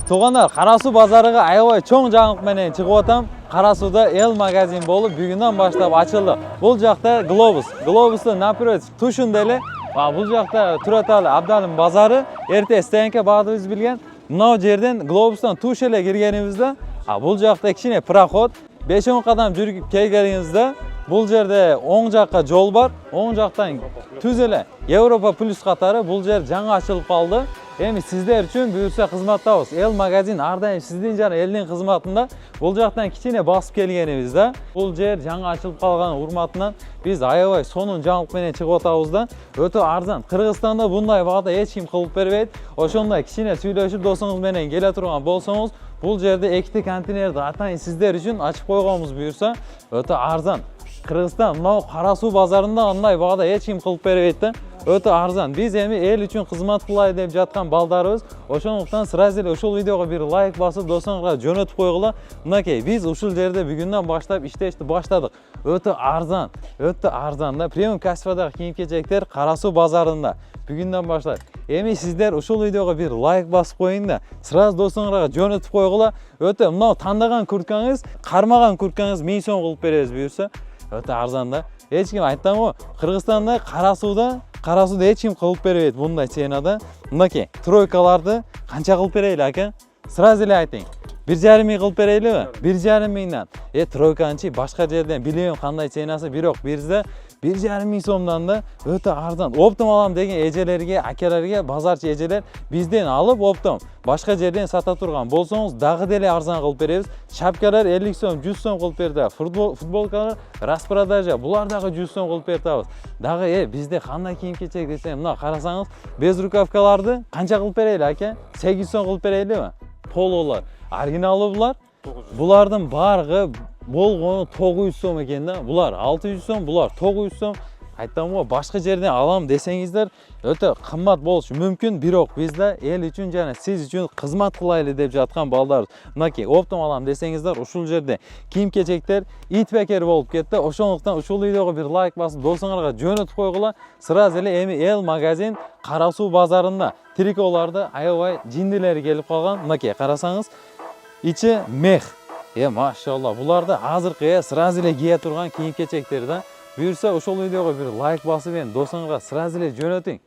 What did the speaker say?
Тугандар, Карасу базарыга аябай чоң жаңылык менен чыгып атам. Карасуда L магазин болуп, бүгүнөн баштап ачылды. Бул жакта Globus. Globustун напротив тушунда эле, бул жакта Тураталы Абдалым базары. Эрте стенке баадыбыз билген. Мынау жерден Globustан туш эле киргенибизде, бул жакта кичине проход, 5-10 кадам жүрүп келгенибизде, бул жерде оң жакка жол бар. Оң жактан түз эле Европа плюс катары бул жер жаңы ачылып калды. Эми сиздер үчүн буюрса кызматтабыз. Эл магазин ар дайым сиздин жана элдин кызматында. Бул жактан кичине басып келгенибизде, бул жер жаңы ачылып калган урматынан биз аябай сонун жаңылык менен чыгып атабыз да. Өтө арзан. Кыргызстанда bunday багда эч ким кылып бербейт. Ошондой кичине сүйлөшүп досуңуз менен келе турган болсоңуз, бул жерде экти контейнерди атайын сиздер үчүн ачып койгонбуз буюрса, өтө арзан. Кыргызстан мынау Карасу базарында андай багда эч ким кылып бербейт да. Өтө арзан. Биз эми эл үчүн кызмат кылайлы деп жаткан балдарыбыз. Ошондуктан сразу эле ушул видеого бир лайк басып, досуңузга жөнөтүп койгула. Мынакей, биз ушул жерде бүгүндөн баштап иштешти баштадык. Өтө арзан да. Премиум качестводагы кийим-кечектер Карасу базарында бүгүндөн баштап. Эми сиздер ушул видеого бир лайк басып коюң да, сразу досуңузга жөнөтүп койгула. Өтө мынау тандаган курткаңыз, кармаган курткаңыз 1000 сом кылып беребиз буюрса. Өтө арзан да. Эч ким айттым го, Кыргызстанда Карасуда эч ким кылып бербейт мындай ценада. Мынакей, тройкаларды канча кылып берели ака? Сразу эле айтың. 1,5 миң кылып берелиби? 1,5 миңден. Тройканчы башка жерден билбейм кандай ценасы, бирок бирде 1,5 миң сомдон да өтө арзан. Оптом алам деген эжелерге, акелерге, базарчы эжелер бизден алып оптом башка жерден сата турган болсоңуз, дагы деле арзан кылып беребиз. Шапкалар 50 сом, 100 сом кылып берди. Футболкалар распродажа, булар дагы 100 сом кылып беребиз. Дагы бизде кандай кийим-кечек десем, мына карасаңыз, без рукавкаларды канча кылып берели ака? 8 сом кылып берелиби? Пололор. Оригиналы булар. Булардын баарыгы болгону 900 сом экен да. Булар 600 сом, булар 900 сом. Айттым го, башка жерден алам десеңиздер, өтө кымбат болушу мүмкүн, бирок бизде эл үчүн жана сиз үчүн кызмат кылайлы деп жаткан балдар. Мынакей, оптом алам десеңиздер, ушул жерде кийим-кечектер итбекер болуп кетти. Ошондуктан ушул видеого бир лайк басып, досуңарга жөнөтүп койгула. Сразу эле эми Эл магазин Карасу базарында триколарды аябай жиндилери келип калган. Мынакей, карасаңыз, ичи мех. Машалла, буларды азыркы сразу эле кие турган кийим-кечектер да. Буюрса ушул видеого бир лайк басып, досуңарга сразу эле жөнөтүң.